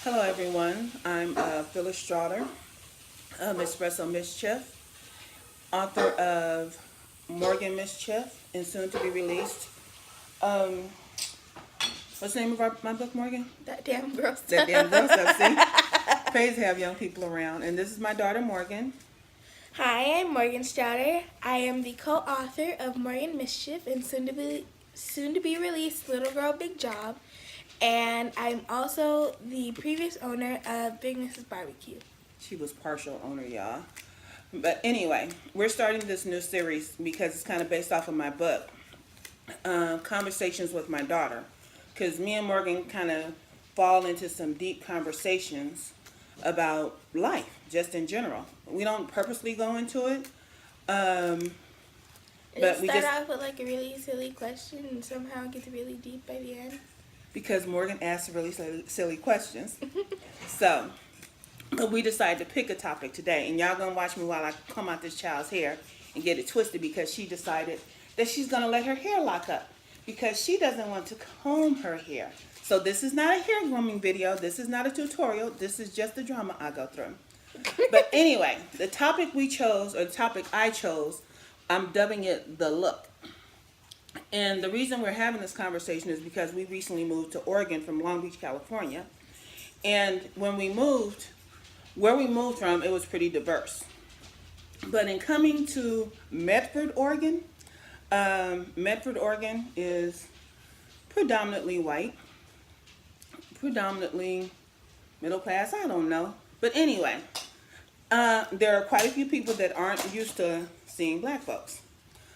Hello, everyone. I'm Phyllis Straughter of Espresso Mischief, author of Morgan Mischief, and soon to be released. Um, what's the name of my book, Morgan? That damn girl That stuff. damn girl stuff. See, pays to have young people around. And this is my daughter, Morgan. Hi, I'm Morgan Strouder. I am the co-author of Morgan Mischief and soon to be released Little Girl Big Job, and I'm also the previous owner of Big Mrs. Barbecue. She was partial owner, y'all. But anyway, we're starting this new series because it's kind of based off of my book, Conversations with My Daughter. Because me and Morgan kind of fall into some deep conversations about life, just in general. We don't purposely go into it, but It we start just, off with like a really silly question and somehow it gets really deep by the end. because Morgan asks really silly questions. So, but we decided to pick a topic today, and y'all gonna watch me while I comb out this child's hair and get it twisted because she decided that she's gonna let her hair lock up because she doesn't want to comb her hair. So this is not a hair grooming video. This is not a tutorial. This is just the drama I go through. But anyway, the topic we chose, or the topic I chose, I'm dubbing it the look. And the reason we're having this conversation is because we recently moved to Oregon from Long Beach, California. And when we moved, where we moved from, it was pretty diverse. But in coming to Medford, Oregon is predominantly white, predominantly middle class, I don't know. But anyway, there are quite a few people that aren't used to seeing black folks.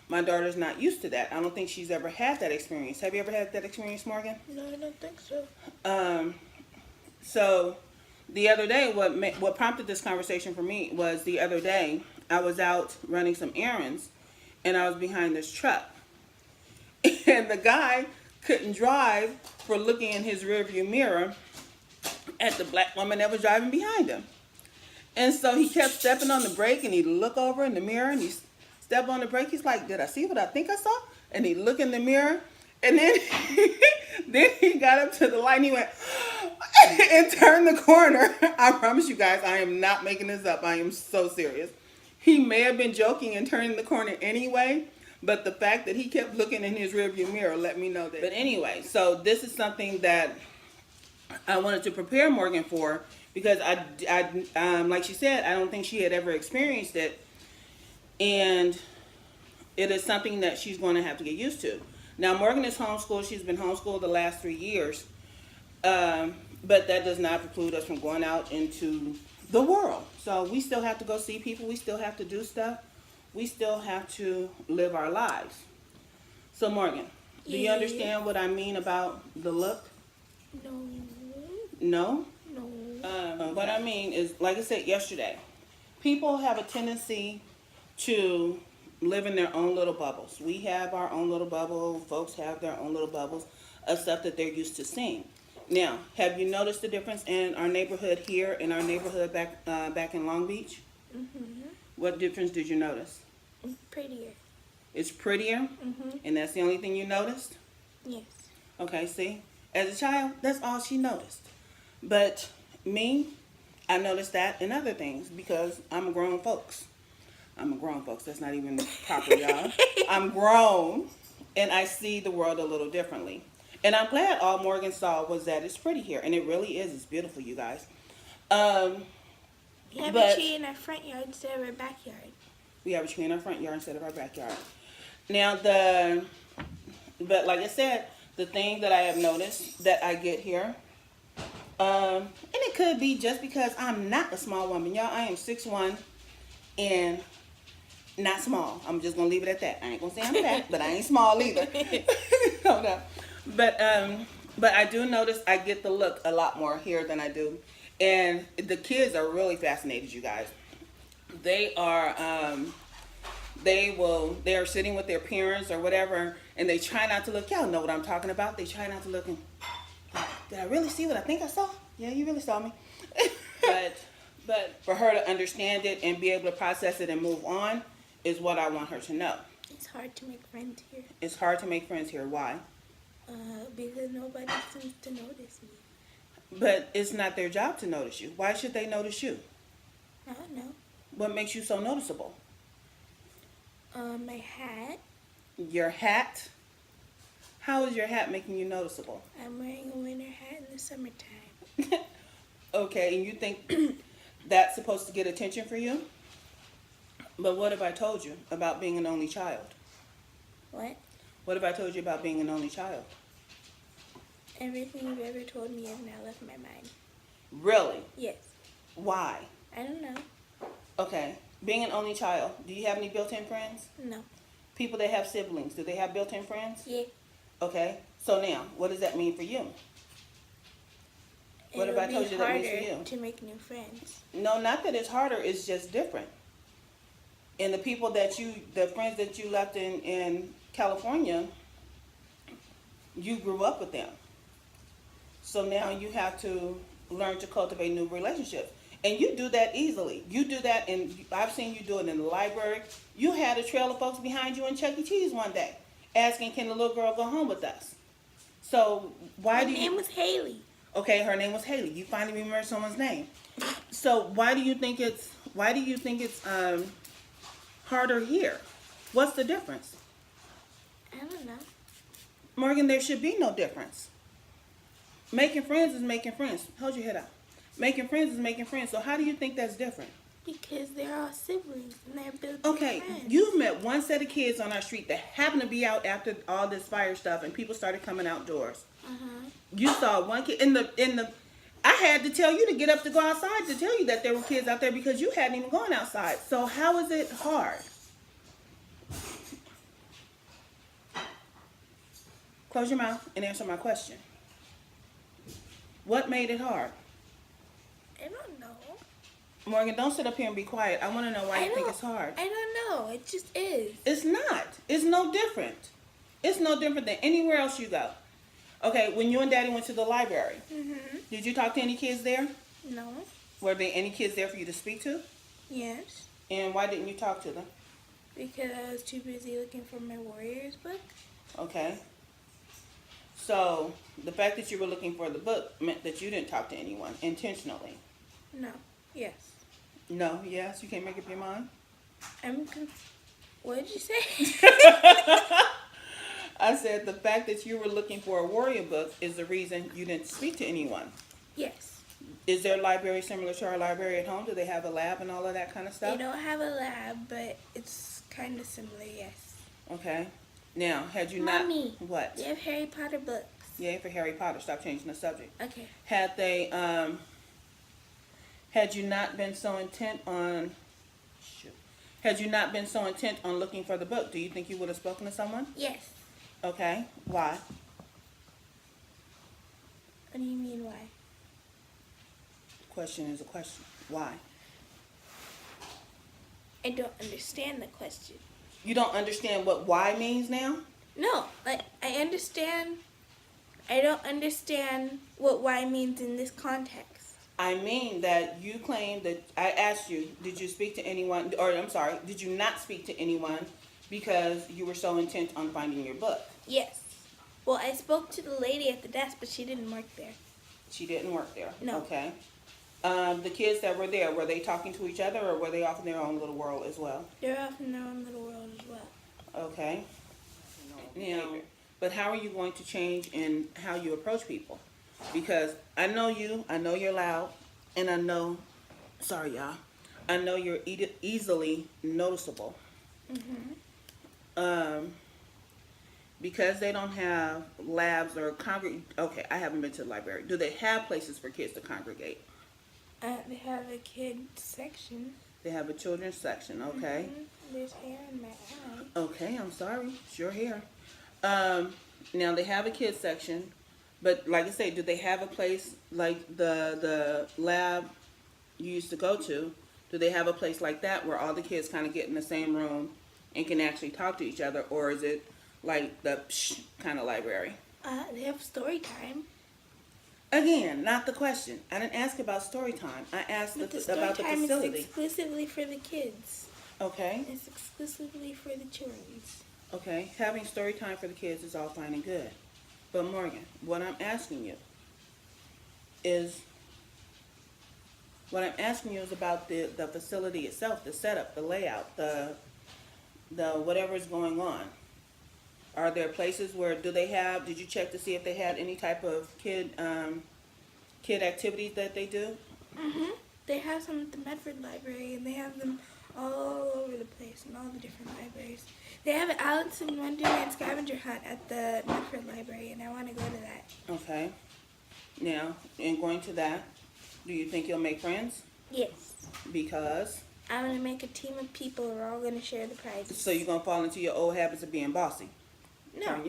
My daughter's not used to that. I don't think she's ever had that experience. Have you ever had that experience, Morgan? No, I don't think so. So the other day, what prompted this conversation for me was the other day I was out running some errands, and I was behind this truck, and the guy couldn't drive for looking in his rearview mirror at the black woman that was driving behind him. And so he kept stepping on the brake, and he'd look over in the mirror, and he step on the brake. He's like, "Did I see what I think I saw?" And he'd look in the mirror, and then then he got up to the light, and he went and turned the corner. I promise you guys, I am not making this up. I am so serious. He may have been joking and turning the corner anyway, but the fact that he kept looking in his rearview mirror let me know that. But anyway, so this is something that I wanted to prepare Morgan for because like she said, I don't think she had ever experienced it, and it is something that she's going to have to get used to. Now, Morgan is homeschooled. She's been homeschooled the last 3 years, but that does not preclude us from going out into the world. So we still have to go see people. We still have to do stuff. We still have to live our lives. So, Morgan, do you understand what I mean about the look? No. No? No. What I mean is, like I said yesterday, people have a tendency to live in their own little bubbles. We have our own little bubble. Folks have their own little bubbles of stuff that they're used to seeing. Now, have you noticed the difference in our neighborhood here and our neighborhood back in Long Beach? Mhm. What difference did you notice? Prettier. It's prettier, Mhm. and that's the only thing you noticed? Yes. Okay, see? As a child, that's all she noticed. But me, I noticed that and other things because I'm a grown folks. I'm a grown folks. That's not even proper, y'all. I'm grown, and I see the world a little differently. And I'm glad all Morgan saw was that it's pretty here, and it really is. It's beautiful, you guys. We have But a tree in our front yard instead of our backyard. we have a tree in our front yard instead of our backyard. Now, but like I said, the thing that I have noticed that I get here, and it could be just because I'm not a small woman, y'all. I am 6'1", and not small. I'm just gonna leave it at that. I ain't gonna say I'm fat, but I ain't small either. Hold on. But I do notice I get the look a lot more here than I do, and the kids are really fascinated. You guys, they are. They are sitting with their parents or whatever, and they try not to look. Y'all know what I'm talking about. They try not to look and, did I really see what I think I saw? Yeah, you really saw me. but for her to understand it and be able to process it and move on is what I want her to know. It's hard to make friends here. It's hard to make friends here. Why? Because nobody seems to notice me. But it's not their job to notice you. Why should they notice you? I don't know. What makes you so noticeable? My hat. Your hat? How is your hat making you noticeable? I'm wearing a winter hat in the summertime. Okay, and you think that's supposed to get attention for you? But what have I told you about being an only child? What? What have I told you about being an only child? Everything you've ever told me has now left my mind. Really? Yes. Why? I don't know. Okay, being an only child, do you have any built-in friends? No. People that have siblings, do they have built-in friends? Yeah. Okay, so now, what does that mean for you? What have I told you that means for you? It'll be harder to make new friends. No, not that it's harder, it's just different. And the friends that you left in California, you grew up with them. So now you have to learn to cultivate new relationships. And you do that easily. You do that, and I've seen you do it in the library. You had a trail of folks behind you in Chuck E. Cheese one day, asking, can the little girl go home with us? So why do you... Her name was Haley. Okay, her name was Haley. You finally remember someone's name. So why do you think it's harder here? What's the difference? I don't know. Morgan, there should be no difference. Making friends is making friends. Hold your head up. Making friends is making friends. So how do you think that's different? Because they're all siblings and they're built Okay, friends. you've met one set of kids on our street that happened to be out after all this fire stuff and people started coming outdoors. You saw one kid in the I had to tell you to get up to go outside to tell you that there were kids out there because you hadn't even gone outside. So how is it hard? Close your mouth and answer my question. What made it hard? I don't know. Morgan, don't sit up here and be quiet. I want to know why you think it's hard. I don't know. It just is. It's not. It's no different. It's no different than anywhere else you go. Okay, when you and Daddy went to the library, did you talk to any kids there? No. Were there any kids there for you to speak to? Yes. And why didn't you talk to them? Because I was too busy looking for my Warriors book. Okay. So, the fact that you were looking for the book meant that you didn't talk to anyone intentionally. No. Yes. No, yes, you can't make up your mind? What did you say? I said the fact that you were looking for a Warrior book is the reason you didn't speak to anyone. Yes. Is their library similar to our library at home? Do they have a lab and all of that kind of stuff? They don't have a lab, but it's kind of similar, yes. Okay. Now, had you Mommy, not... What? they have Harry Potter books. Yay for Harry Potter. Stop changing the subject. Okay. Had you not been so intent on... Had you not been so intent on looking for the book, do you think you would have spoken to someone? Yes. Okay. Why? What do you mean, why? Question is a question. Why? I don't understand the question. You don't understand what why means now? No, like, I understand. I don't understand what why means in this context. I mean that you claim that I asked you, did you speak to anyone, or I'm sorry, did you not speak to anyone because you were so intent on finding your book? Yes. Well, I spoke to the lady at the desk, but she didn't work there. She didn't work there? No. Okay. The kids that were there, were they talking to each other or were they off in their own little world as well? They're off in their own little world as well. Okay. Now, but how are you going to change in how you approach people? Because I know you're loud, and I know, sorry y'all, I know you're easily noticeable. Because they don't have labs or okay, I haven't been to the library. Do they have places for kids to congregate? They have a kids section. They have a children's section, okay. There's hair in my eye. Okay, I'm sorry. It's your hair. Now they have a kids section, but like I say, do they have a place like the lab you used to go to? Do they have a place like that where all the kids kind of get in the same room and can actually talk to each other, or is it like the kind of library? They have story time. Again, not the question. I didn't ask about story time. I asked about the facility. It's exclusively for the kids. Okay. It's exclusively for the children. Okay. Having story time for the kids is all fine and good. But Morgan, what I'm asking you, is what I'm asking you is about the facility itself, the setup, the layout, the whatever's going on. Are there places where did you check to see if they had any type of kid activities that they do? Mhm. They have some at the Medford Library, and they have them all over the place in all the different libraries. They have an Alice in Wonderland scavenger hunt at the Medford Library, and I want to go to that. Okay. Now, in going to that, do you think you'll make friends? Yes. Because? I'm going to make a team of people. We're all going to share the prizes. So you're going to fall into your old habits of being bossy? No.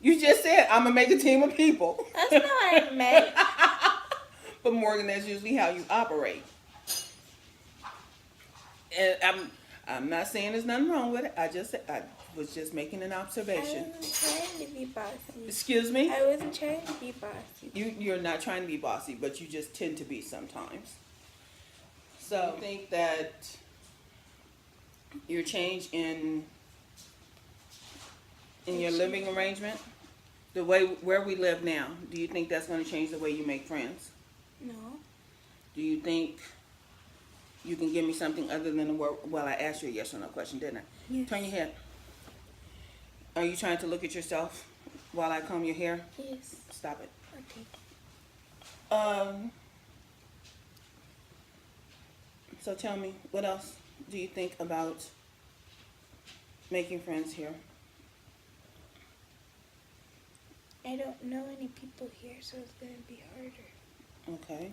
You just said, I'm going to make a team of people. That's not what I meant. But Morgan, that's usually how you operate. And I'm not saying there's nothing wrong with it. I was just making an observation. I wasn't trying to be bossy. Excuse me? I wasn't trying to be bossy. You're not trying to be bossy, but you just tend to be sometimes. So I think that your change in your living arrangement, the way where we live now, do you think that's going to change the way you make friends? No. Do you think you can give me something other than the word? Well, I asked you a yes or no question, didn't I? Yes. Turn your head. Are you trying to look at yourself while I comb your hair? Yes. Stop it. Okay. So tell me, what else do you think about making friends here? I don't know any people here, so it's going to be harder. Okay.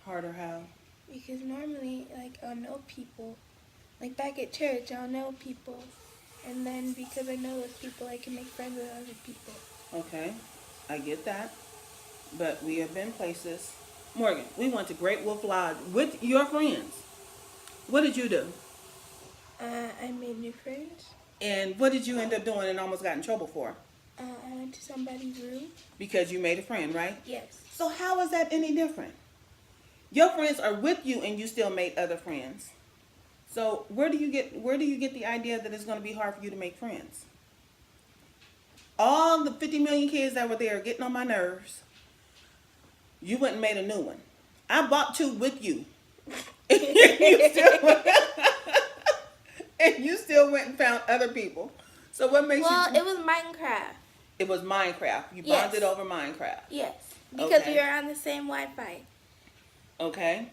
Harder how? Because normally, like, I'll know people. Like, back at church, I'll know people. And then because I know those people, I can make friends with other people. Okay, I get that. But we have been places. Morgan, we went to Great Wolf Lodge with your friends. What did you do? I made new friends. And what did you end up doing and almost got in trouble for? I went to somebody's room. Because you made a friend, right? Yes. So how is that any different? Your friends are with you and you still made other friends. So where do you get the idea that it's going to be hard for you to make friends? All the 50 million kids that were there getting on my nerves, you went and made a new one. I bought two with you. And you still went and found other people. So what makes you... Well, it was Minecraft. It was Minecraft. You Yes. bonded over Minecraft. Yes. Because Okay. we were on the same Wi-Fi. Okay.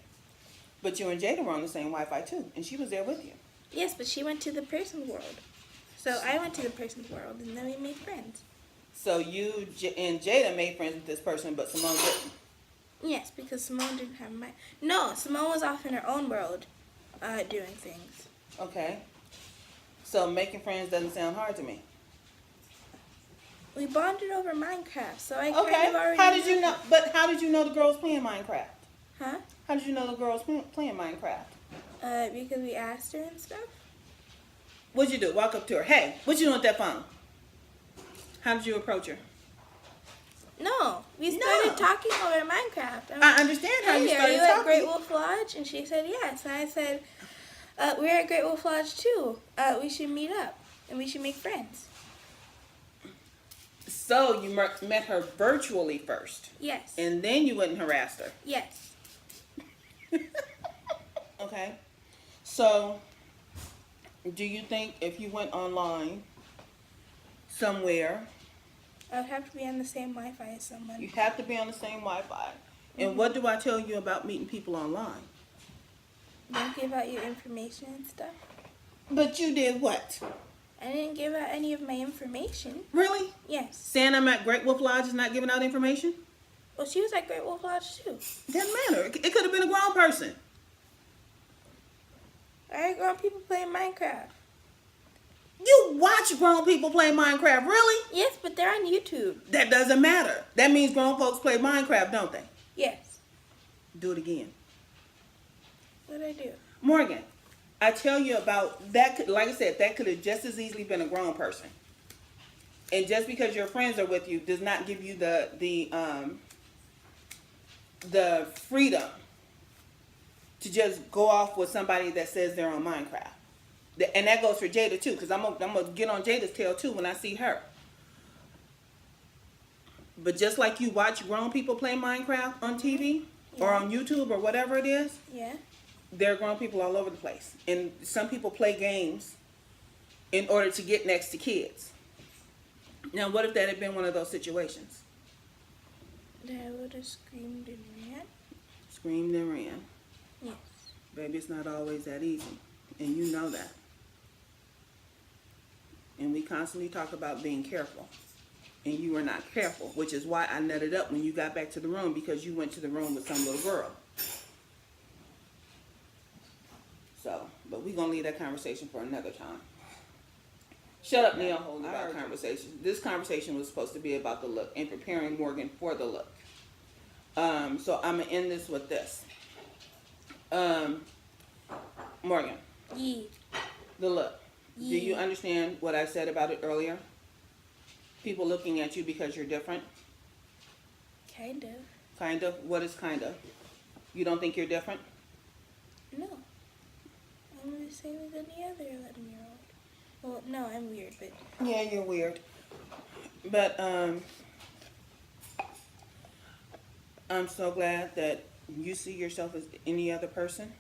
But you and Jada were on the same Wi-Fi too. And she was there with you. Yes, but she went to the person's world. So I went to the person's world, and then we made friends. So you and Jada made friends with this person, but Simone didn't. Yes, because Simone didn't have my... No, Simone was off in her own world doing things. Okay. So making friends doesn't sound hard to me. We bonded over Minecraft, so I Okay. kind of already How did you knew- know? But how did you know the girls playing Minecraft? Huh? How did you know the girls playing Minecraft? Because we asked her and stuff. What'd you do? Walk up to her. Hey, what you doing with that phone? How did you approach her? No, we started talking over Minecraft. I understand how you Hey, started are you at talking. Great Wolf Lodge? And she said yes. And I said, we're at Great Wolf Lodge too. We should meet up and we should make friends. So you met her virtually first, Yes. and then you went and harassed her. Yes. Okay. So, do you think if you went online somewhere, I would have to be on the same Wi-Fi as someone. you have to be on the same Wi-Fi? And what do I tell you about meeting people online? Don't give out your information and stuff. But you did what? I didn't give out any of my information. Really? Yes. Saying I'm at Great Wolf Lodge is not giving out information? Well, she was at Great Wolf Lodge too. Doesn't matter. It could have been a grown person. Alright, grown people playing Minecraft. You watch grown people play Minecraft, really? Yes, but they're on YouTube. That doesn't matter. That means grown folks play Minecraft, don't they? Yes. Do it again. What did I do? Morgan, I tell you about that. Like I said, that could have just as easily been a grown person. And just because your friends are with you does not give you the freedom to just go off with somebody that says they're on Minecraft. And that goes for Jada too, because I'm gonna get on Jada's tail too when I see her. But just like you watch grown people play Minecraft on TV or on YouTube or whatever it is, Yeah. there are grown people all over the place. And some people play games in order to get next to kids. Now, what if that had been one of those situations? I would have screamed and ran. Screamed and ran. Yes. Baby, it's not always that easy. And you know that. And we constantly talk about being careful. And you were not careful, which is why I nutted up when you got back to the room, because you went to the room with some little girl. So, but we're going to leave that conversation for another time. Shut up, Neil. Hold about conversation. This conversation was supposed to be about the look and preparing Morgan for the look. So I'm going to end this with this. Morgan, Yee. the look. Yeah. Do you understand what I said about it earlier? People looking at you because you're different? Kind of. Kind of? What is kind of? You don't think you're different? No. I'm the same as any other 11-year-old. Well, no, I'm weird, but... Yeah, you're weird. But, I'm so glad that you see yourself as any other person.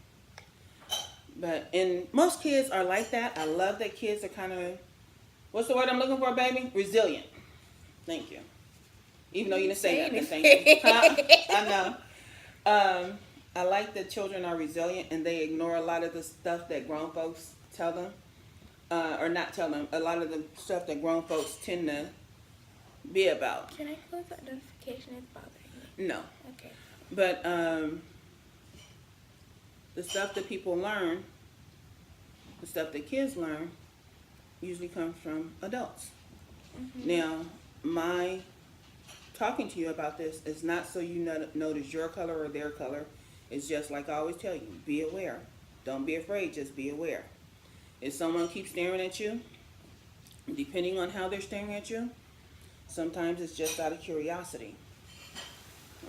And most kids are like that. I love that kids are kind of, what's the word I'm looking for, baby? Resilient. Thank you. Even though you didn't say nothing, thank you. Huh? I know. I like that children are resilient and they ignore a lot of the stuff that grown folks tell them. Or not tell them. A lot of the stuff that grown folks tend to be about. Can I close that notification? It's bothering me. No. Okay. But the stuff that people learn, the stuff that kids learn, usually comes from adults. Mm-hmm. Now, my talking to you about this is not so you notice your color or their color. It's just like I always tell you, be aware. Don't be afraid, just be aware. If someone keeps staring at you, depending on how they're staring at you, sometimes it's just out of curiosity.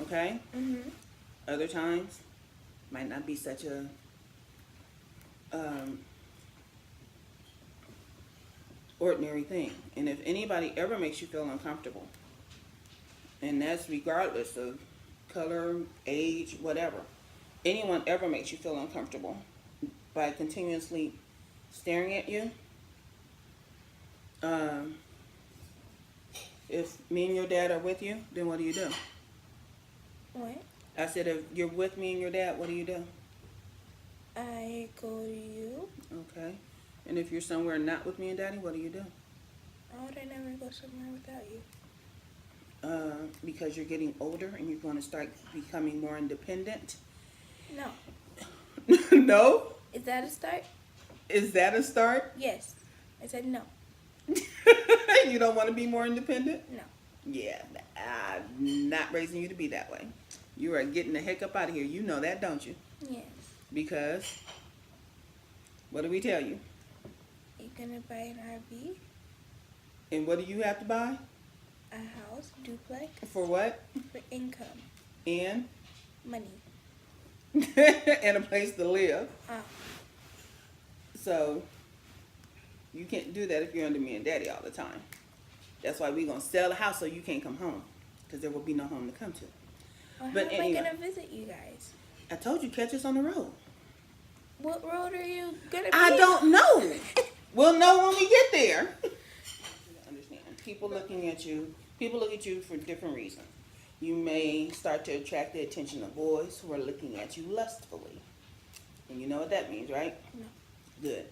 Okay? Mm-hmm. Other times, might not be such a ordinary thing. And if anybody ever makes you feel uncomfortable, and that's regardless of color, age, whatever, anyone ever makes you feel uncomfortable by continuously staring at you, if me and your dad are with you, then what do you do? What? I said, if you're with me and your dad, what do you do? I go to you. Okay. And if you're somewhere not with me and daddy, what do you do? How would I never go somewhere without you? Because you're getting older and you're going to start becoming more independent. No. No? Is that a start? Is that a start? Yes. I said no. You don't want to be more independent? No. Yeah, I'm not raising you to be that way. You are getting the heck up out of here. You know that, don't you? Yes. Because, what do we tell you? You're gonna buy an RV, And what do you have to buy? a house, duplex, For what? for income, And? money. And a place to live. So, you can't do that if you're under me and daddy all the time. That's why we're going to sell the house so you can't come home. Because there will be no home to come to. Well, But how am anyway. I gonna visit you guys? I told you, catch us on the road. What road are you gonna be? I don't know. We'll know when we get there. Understand? People look at you for different reasons. You may start to attract the attention of boys who are looking at you lustfully. And you know what that means, right? No. Good.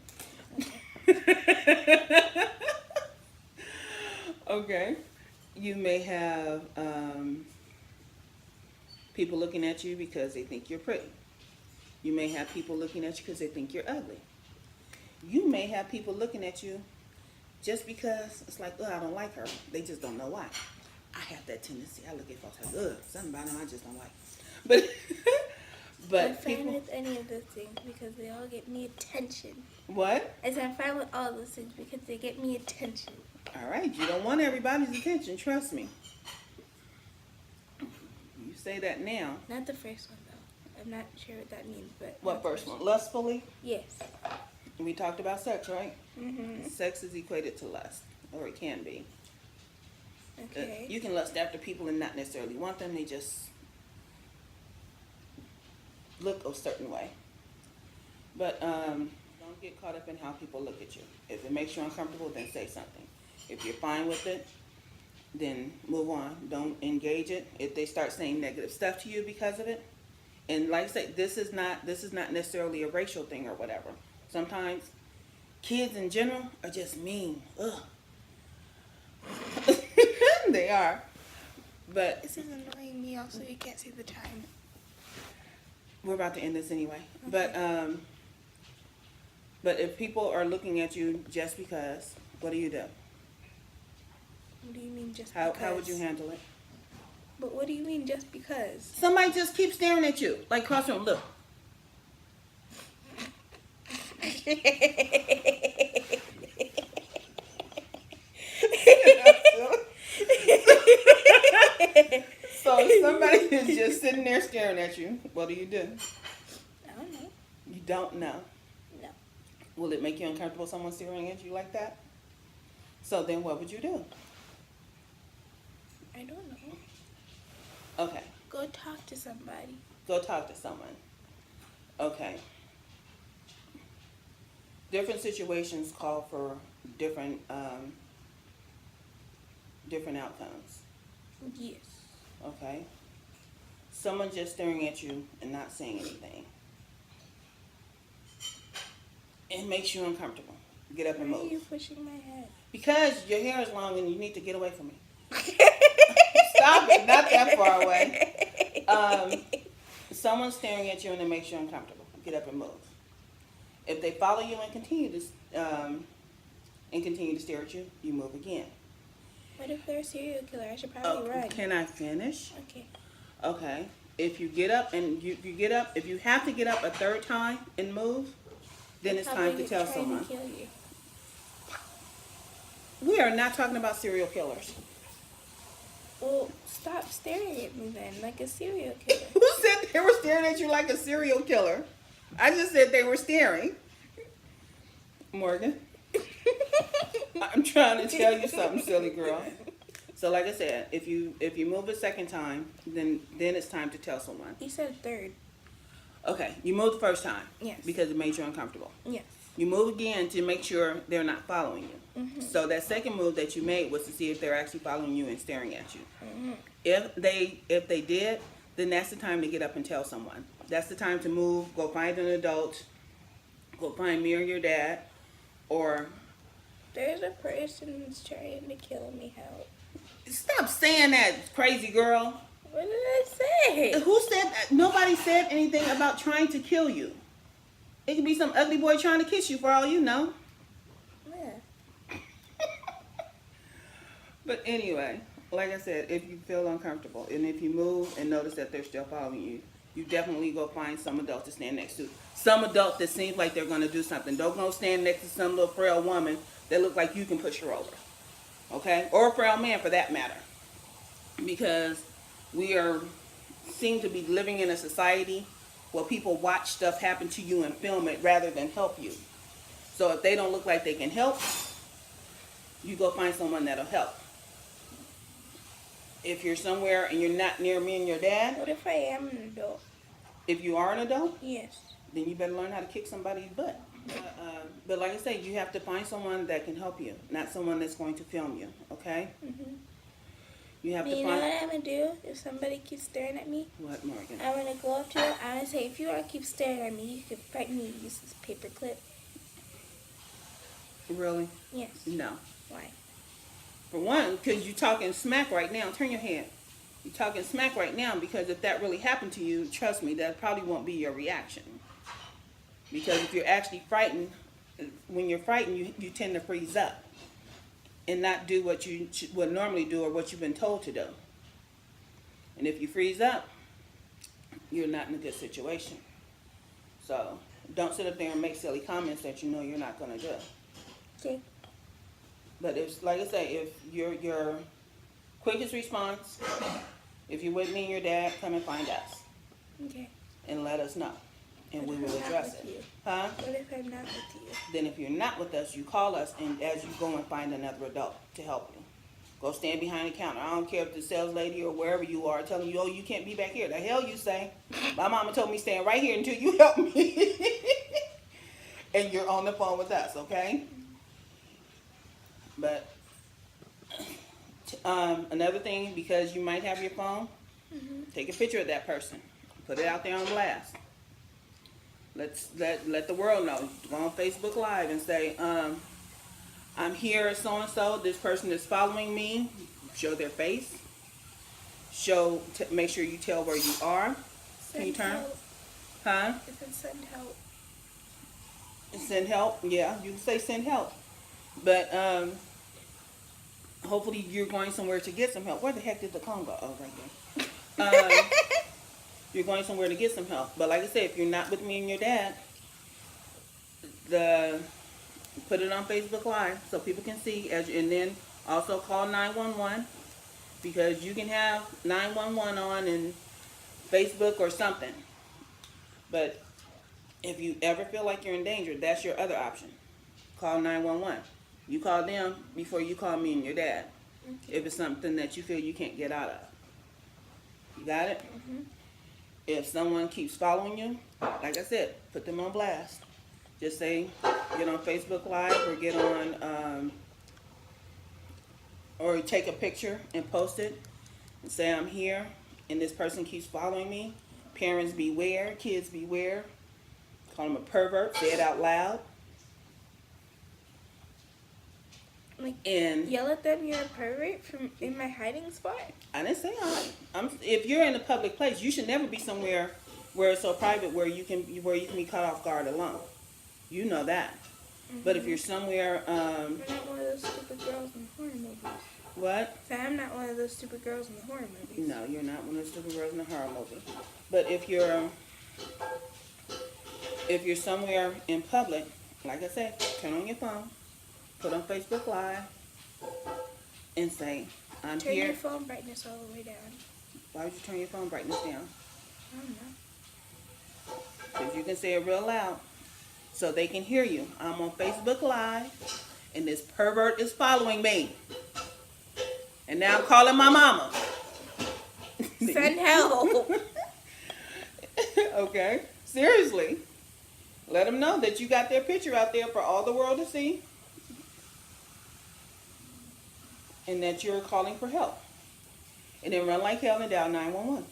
Okay. Okay. You may have people looking at you because they think you're pretty. You may have people looking at you because they think you're ugly. You may have people looking at you just because it's like, oh, I don't like her. They just don't know why. I have that tendency. I look at folks like, ugh, something about them I just don't like. But I'm fine people, with any of those things because they all get me attention. what? I said I'm fine with all those things because they get me attention. All right, you don't want everybody's attention, trust me. You say that now. Not the first one though. I'm not sure what that means, but What first one? Lustfully? Yes. We talked about sex, right? Mhm. Sex is equated to lust, or it can be. Okay. You can lust after people and not necessarily want them. They just look a certain way. But don't get caught up in how people look at you. If it makes you uncomfortable, then say something. If you're fine with it, then move on. Don't engage it. If they start saying negative stuff to you because of it, and like I say, this is not necessarily a racial thing or whatever. Sometimes kids in general are just mean. Ugh. They are. But This is annoying me also. You can't see the time. we're about to end this anyway. Okay. But if people are looking at you just because, what do you do? What do you mean just How because? would you handle it? But what do you mean just because? Somebody just keeps staring at you, like cross the room. Look. So if somebody is just sitting there staring at you, what do you do? I don't know. You don't know. No. Will it make you uncomfortable someone staring at you like that? So then what would you do? I don't know. Okay. Go talk to somebody. Go talk to someone. Okay. Different situations call for different outcomes. Yes. Okay. Someone just staring at you and not saying anything. It makes you uncomfortable. Get up and Why are you move. pushing my head? Because your hair is long and you need to get away from me. Stop it, not that far away. Someone's staring at you and it makes you uncomfortable. Get up and move. If they follow you and continue to stare at you, you move again. What if they're a serial killer? I should probably run. Can I finish? Okay. Okay. If you get up and you get up, if you have to get up a third time and move, then it's time to tell someone. Trying to kill you. We are not talking about serial killers. Well, stop staring at me then, like a serial killer. Who said they were staring at you like a serial killer? I just said they were staring. Morgan, I'm trying to tell you something, silly girl. So like I said, if you move a second time, then it's time to tell someone. You said third. Okay, you moved the first time. Yes. Because it made you uncomfortable. Yes. You move again to make sure they're not following you. Mm-hmm. So that second move that you made was to see if they're actually following you and staring at you. Mm-hmm. If they did, then that's the time to get up and tell someone. That's the time to move, go find an adult, go find me or your dad, or... There's a person that's trying to kill me. Help. Stop saying that, crazy girl. What did I say? Who said that? Nobody said anything about trying to kill you. It could be some ugly boy trying to kiss you for all you know. Yeah. But anyway, like I said, if you feel uncomfortable and if you move and notice that they're still following you, you definitely go find some adult to stand next to. Some adult that seems like they're going to do something. Don't go stand next to some little frail woman that looks like you can push her over. Okay? Or a frail man for that matter. Because we seem to be living in a society where people watch stuff happen to you and film it rather than help you. So if they don't look like they can help, you go find someone that'll help. If you're somewhere and you're not near me and your dad, What if I am an adult? if you are an adult, Yes. then you better learn how to kick somebody's butt. But like I say, you have to find someone that can help you, not someone that's going to film you, okay? Mm-hmm. You have You to know what find... I'm going to do if somebody keeps staring at me? What, Morgan? I'm going to go up to them. I'm going to say, if you want to keep staring at me, you can fight me and use this paper clip. Really? Yes. No. Why? For one, because you're talking smack right now. Turn your head. You're talking smack right now because if that really happened to you, trust me, that probably won't be your reaction. Because if you're actually frightened, when you're frightened, you tend to freeze up and not do what you would normally do or what you've been told to do. And if you freeze up, you're not in a good situation. So don't sit up there and make silly comments that you know you're not going to do. Okay. But if, like I say, if your quickest response, if you're with me and your dad, come and find us Okay. and let us know, and we What if will I'm not address with it. you? Huh? What if I'm not with you? Then if you're not with us, you call us, and as you go and find another adult to help you. Go stand behind the counter. I don't care if the sales lady or wherever you are telling you, oh, you can't be back here. The hell you say? My mama told me stand right here until you help me. And you're on the phone with us, okay? But another thing, because you might have your phone, take a picture of that person. Put it out there on blast. Let the world know. Go on Facebook Live and say, I'm here at so-and-so. This person is following me. Show their face. Make sure you tell where you are. Can you turn? Help. Huh? If it send help. Send help. Yeah, you can say send help. But hopefully you're going somewhere to get some help. Where the heck did the phone go? Oh, right there. You're going somewhere to get some help. But like I said, if you're not with me and your dad, put it on Facebook Live so people can see, and then also call 911, because you can have 911 on and Facebook or something. But if you ever feel like you're in danger, that's your other option. Call 911. You call them before you call me and your dad. If it's something that you feel you can't get out of. You got it? If someone keeps following you, like I said, put them on blast. Just say, get on Facebook Live or get on, or take a picture and post it and say, I'm here and this person keeps following me. Parents beware, kids beware. Call them a pervert, say it out loud. Like, And yell at them you're a pervert from in my hiding spot? I didn't say if you're in a public place, you should never be somewhere where it's so private where you can be caught off guard alone. You know that. But if you're somewhere, I'm not one of those stupid girls in the horror movies. what? So I'm not one of those stupid girls in the horror movies. No, you're not one of the stupid girls in the horror movie. But if you're somewhere in public, like I said, turn on your phone, put on Facebook Live, and say, I'm Turn here. your phone brightness all the way down. Why would you turn your phone brightness down? I don't know. Because you can say it real loud so they can hear you. I'm on Facebook Live, and this pervert is following me. And now I'm calling my mama. Send help. Okay? Seriously. Let them know that you got their picture out there for all the world to see. And that you're calling for help. And then run like hell and dial 911.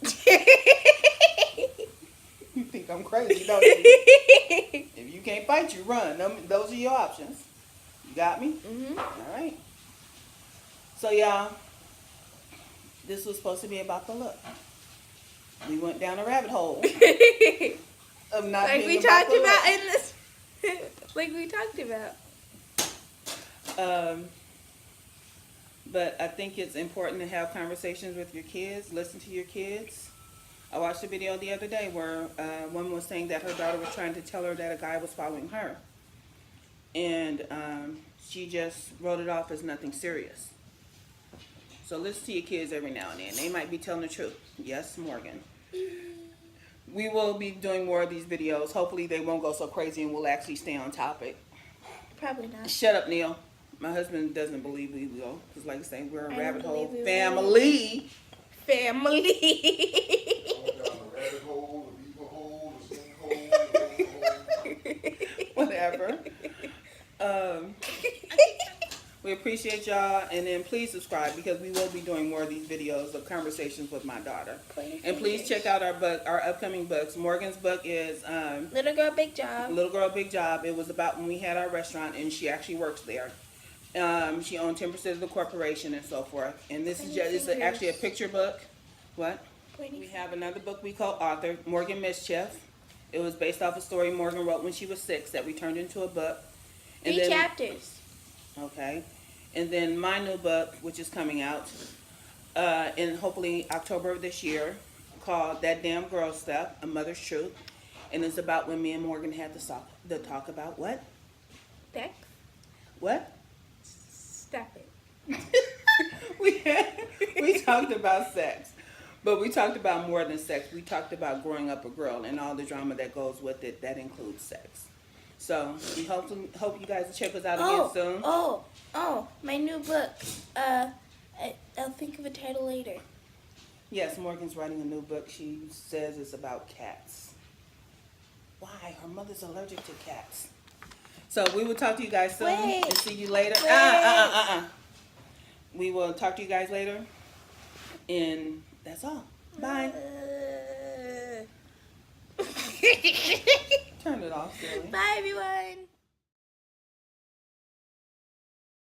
You think I'm crazy, don't you? If you can't fight, you run. Those are your options. You got me? All right. So, y'all, this was supposed to be about the look. We went down a rabbit hole of not Like being we about talked the about look. in this. Like we talked about. But I think it's important to have conversations with your kids, listen to your kids. I watched a video the other day where a woman was saying that her daughter was trying to tell her that a guy was following her. And she just wrote it off as nothing serious. So listen to your kids every now and then. They might be telling the truth. Yes, Morgan. We will be doing more of these videos. Hopefully they won't go so crazy and we'll actually stay on topic. Probably not. Shut up, Neil. My husband doesn't believe we will. Because like I say, we're a I rabbit don't hole believe we family. Family. Whatever. We appreciate y'all, and then please subscribe because we will be doing more of these videos of conversations with my daughter. And please check out our upcoming books. Morgan's book is Little Girl, Big Job. Little Girl, Big Job. It was about when we had our restaurant, and she actually works there. She owned 10% of the corporation and so forth. And this is actually a picture book. What? We have another book we co-authored, Morgan Mischief. It was based off a story Morgan wrote when she was 6 that we turned into a book. And 3 chapters. Okay. And then my new book, which is coming out in hopefully October of this year, called That Damn Girl Stuff, A Mother's Truth. And it's about when me and Morgan had to talk about what? Sex. What? Stop it. we talked about sex. But we talked about more than sex. We talked about growing up a girl and all the drama that goes with it. That includes sex. So we hope you guys will check us out again soon. My new book. I'll think of a title later. Yes, Morgan's writing a new book. She says it's about cats. Why? Her mother's allergic to cats. So we will talk to you guys soon. Wait. And see you later. We will talk to you guys later. And that's all. Bye. Turn it off, silly. Bye, everyone.